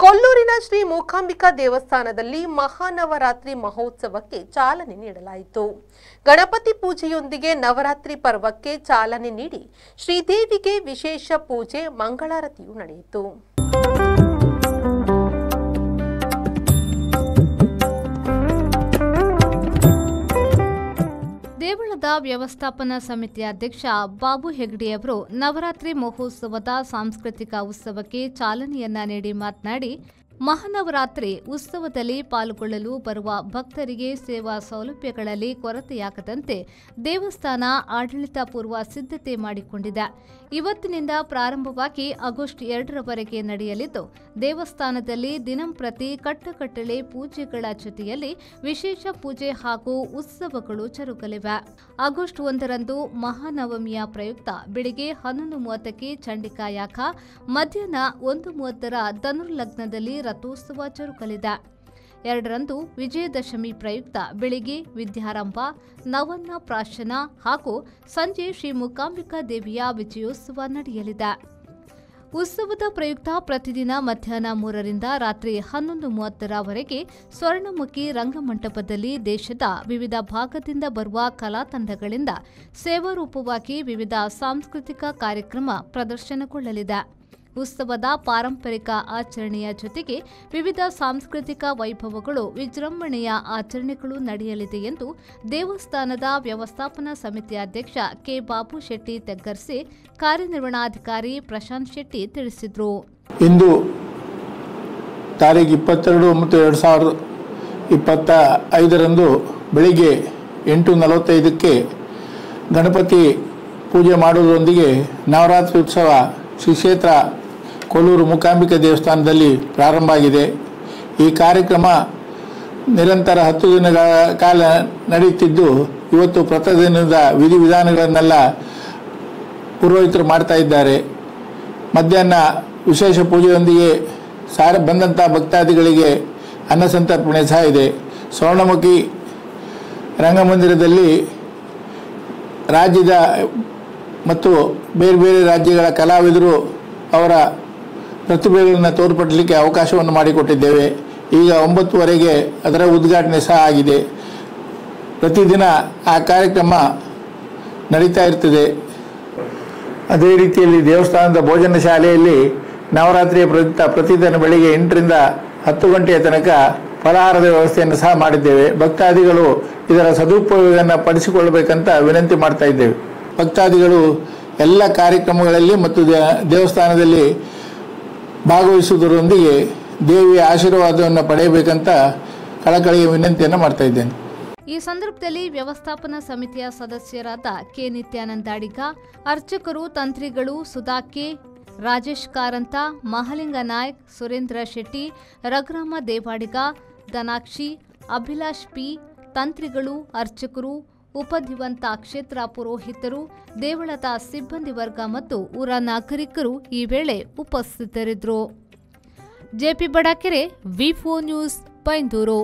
ಕೊಲ್ಲೂರಿನ ಶ್ರೀ ಮೂಕಾಂಬಿಕಾ ದೇವಸ್ಥಾನದಲ್ಲಿ ಮಹಾನವರಾತ್ರಿ ಮಹೋತ್ಸವಕ್ಕೆ ಚಾಲನೆ ನೀಡಲಾಯಿತು. ಗಣಪತಿ ಪೂಜೆಯೊಂದಿಗೆ ನವರಾತ್ರಿ ಪರ್ವಕ್ಕೆ ಚಾಲನೆ ನೀಡಿ ಶ್ರೀದೇವಿಗೆ ವಿಶೇಷ ಪೂಜೆ ಮಂಗಳಾರತಿಯು ನಡೆಯಿತು. ದೇವಳದ ವ್ಯವಸ್ಥಾಪನಾ ಸಮಿತಿ ಅಧ್ಯಕ್ಷ ಬಾಬು ಹೆಗ್ಡೆ ಅವರು ನವರಾತ್ರಿ ಮಹೋತ್ಸವದ ಸಾಂಸ್ಕೃತಿಕ ಉತ್ಸವಕ್ಕೆ ಚಾಲನೆಯನ್ನ ನೀಡಿ ಮಾತನಾಡಿ, ಮಹಾನವರಾತ್ರಿ ಉತ್ಸವದಲ್ಲಿ ಪಾಲ್ಗೊಳ್ಳಲು ಬರುವ ಭಕ್ತರಿಗೆ ಸೇವಾ ಸೌಲಭ್ಯಗಳಲ್ಲಿ ಕೊರತೆಯಾಗದಂತೆ ದೇವಸ್ಥಾನ ಆಡಳಿತ ಪೂರ್ವ ಸಿದ್ಧತೆ ಮಾಡಿಕೊಂಡಿದೆ. ಇವತ್ತಿನಿಂದ ಪ್ರಾರಂಭವಾಗಿ ಆಗಸ್ಟ್ 2ರವರೆಗೆ ನಡೆಯಲಿದ್ದು, ದೇವಸ್ಥಾನದಲ್ಲಿ ದಿನಂಪ್ರತಿ ಕಟ್ಟಕಟ್ಟಲೆ ಪೂಜೆಗಳ ಜೊತೆಯಲ್ಲಿ ವಿಶೇಷ ಪೂಜೆ ಹಾಗೂ ಉತ್ಸವಗಳು ಜರುಗಲಿವೆ. ಆಗಸ್ಟ್ 1ರಂದು ಮಹಾನವಮಿಯ ಪ್ರಯುಕ್ತ ಬೆಳಿಗ್ಗೆ 11:30ಕ್ಕೆ ಚಂಡಿಕಾ ಯಾಗ, ಮಧ್ಯಾಹ್ನ 1:30ರ ಧನುರ್ಲಗ್ನದಲ್ಲಿ ರಥೋತ್ಸವ ಜರುಗಲಿದೆ. 2ರಂದು ವಿಜಯದಶಮಿ ಪ್ರಯುಕ್ತ ಬೆಳಿಗ್ಗೆ ವಿದ್ಯಾರಂಭ, ನವನ್ನ ಪ್ರಾಶನ ಹಾಗೂ ಸಂಜೆ ಶ್ರೀ ಮೂಕಾಂಬಿಕಾ ದೇವಿಯ ವಿಜಯೋತ್ಸವ ನಡೆಯಲಿದೆ. ಉತ್ಸವದ ಪ್ರಯುಕ್ತ ಪ್ರತಿದಿನ ಮಧ್ಯಾಹ್ನ 3ರಿಂದ ರಾತ್ರಿ 11:30ರವರೆಗೆ ಸ್ವರ್ಣಮುಖಿ ರಂಗಮಂಟಪದಲ್ಲಿ ದೇಶದ ವಿವಿಧ ಭಾಗದಿಂದ ಬರುವ ಕಲಾ ತಂಡಗಳಿಂದ ಸೇವಾರೂಪವಾಗಿ ವಿವಿಧ ಸಾಂಸ್ಕೃತಿಕ ಕಾರ್ಯಕ್ರಮ ಪ್ರದರ್ಶನಗೊಳ್ಳಲಿದೆ. ಉತ್ಸವದ ಪಾರಂಪರಿಕ ಆಚರಣೆಯ ಜೊತೆಗೆ ವಿವಿಧ ಸಾಂಸ್ಕೃತಿಕ ವೈಭವಗಳು, ವಿಜೃಂಭಣೆಯ ಆಚರಣೆಗಳು ನಡೆಯಲಿದೆ ಎಂದು ದೇವಸ್ಥಾನದ ವ್ಯವಸ್ಥಾಪನಾ ಸಮಿತಿ ಅಧ್ಯಕ್ಷ ಕೆ ಬಾಬು ಶೆಟ್ಟಿ ತೆಗ್ಗರ್ಸಿ, ಕಾರ್ಯನಿರ್ವಹಣಾಧಿಕಾರಿ ಪ್ರಶಾಂತ್ ಶೆಟ್ಟಿ ತಿಳಿಸಿದರು. ಇಂದು ತಾರೀಖು 22/9/2025 ಬೆಳಿಗ್ಗೆ 8:45ಕ್ಕೆ ಗಣಪತಿ ಪೂಜೆ ಮಾಡುವುದರೊಂದಿಗೆ ನವರಾತ್ರಿ ಉತ್ಸವ ಶ್ರೀ ಕ್ಷೇತ್ರ ಕೊಲ್ಲೂರು ಮೂಕಾಂಬಿಕಾ ದೇವಸ್ಥಾನದಲ್ಲಿ ಪ್ರಾರಂಭ ಆಗಿದೆ. ಈ ಕಾರ್ಯಕ್ರಮ ನಿರಂತರ 10 ದಿನಗಳ ಕಾಲ ನಡೆಯುತ್ತಿದ್ದು, ಇವತ್ತು ಪ್ರತಿದಿನದ ವಿಧಿವಿಧಾನಗಳನ್ನೆಲ್ಲ ಪುರೋಹಿತರು ಮಾಡ್ತಾ ಇದ್ದಾರೆ. ಮಧ್ಯಾಹ್ನ ವಿಶೇಷ ಪೂಜೆಯೊಂದಿಗೆ ಬಂದಂಥ ಭಕ್ತಾದಿಗಳಿಗೆ ಅನ್ನ ಸಂತರ್ಪಣೆ ಸಹ ಇದೆ. ಸ್ವರ್ಣಮುಖಿ ರಂಗಮಂದಿರದಲ್ಲಿ ರಾಜ್ಯದ ಮತ್ತು ಬೇರೆ ಬೇರೆ ರಾಜ್ಯಗಳ ಕಲಾವಿದರು ಅವರ ಪ್ರತಿಭೆಗಳನ್ನು ತೋರ್ಪಡಿಸಲಿಕ್ಕೆ ಅವಕಾಶವನ್ನು ಮಾಡಿಕೊಟ್ಟಿದ್ದೇವೆ. ಈಗ 9ವರೆಗೆ ಅದರ ಉದ್ಘಾಟನೆ ಸಹ ಆಗಿದೆ. ಪ್ರತಿದಿನ ಆ ಕಾರ್ಯಕ್ರಮ ನಡೀತಾ ಇರ್ತದೆ. ಅದೇ ರೀತಿಯಲ್ಲಿ ದೇವಸ್ಥಾನದ ಭೋಜನ ಶಾಲೆಯಲ್ಲಿ ನವರಾತ್ರಿಯ ಪ್ರಯುಕ್ತ ಪ್ರತಿದಿನ ಬೆಳಿಗ್ಗೆ 8ರಿಂದ 10 ಗಂಟೆಯ ತನಕ ಫಲಹಾರದ ವ್ಯವಸ್ಥೆಯನ್ನು ಸಹ ಮಾಡಿದ್ದೇವೆ. ಭಕ್ತಾದಿಗಳು ಇದರ ಸದುಪಯೋಗವನ್ನು ಪಡಿಸಿಕೊಳ್ಳಬೇಕಂತ ವಿನಂತಿ ಮಾಡ್ತಾ ಇದ್ದೇವೆ. ಭಕ್ತಾದಿಗಳು ಎಲ್ಲ ಕಾರ್ಯಕ್ರಮಗಳಲ್ಲಿ ಮತ್ತು ದೇವಸ್ಥಾನದಲ್ಲಿ ಭಾಗವಹಿಸುವುದರೊಂದಿಗೆ ದೇವಿಯ ಆಶೀರ್ವಾದವನ್ನು ಪಡೆಯಬೇಕಂತ ಕಳಕಳಿಯ ವಿನಂತಿಯನ್ನು ಮಾಡ್ತಾ ಇದ್ದೇನೆ. ಈ ಸಂದರ್ಭದಲ್ಲಿ ವ್ಯವಸ್ಥಾಪನಾ ಸಮಿತಿಯ ಸದಸ್ಯರಾದ ಕೆ ನಿತ್ಯಾನಂದ ಅಡಿಗ, ಅರ್ಚಕರು, ತಂತ್ರಿಗಳು ಸುಧಾ ಕೆ, ರಾಜೇಶ್ ಕಾರಂತ, ಮಹಾಲಿಂಗ ನಾಯ್ಕ್, ಸುರೇಂದ್ರ ಶೆಟ್ಟಿ, ರಘುರಾಮ ದೇವಾಡಿಗ, ಧನಾಕ್ಷಿ, ಅಭಿಲಾಷ್ ಪಿ, ತಂತ್ರಿಗಳು, ಅರ್ಚಕರು, ಉಪಧಿವಂತ ಕ್ಷೇತ್ರ ಪುರೋಹಿತರು, ದೇವಳದ ಸಿಬ್ಬಂದಿ ವರ್ಗ ಮತ್ತು ಊರ ನಾಗರಿಕರು ಈ ವೇಳೆ ಉಪಸ್ಥಿತರಿದ್ದರು. ಜೆಪಿ ಬಡಾಕೆರೆ, ವಿ4 ನ್ಯೂಸ್, ಬೈಂದೂರು.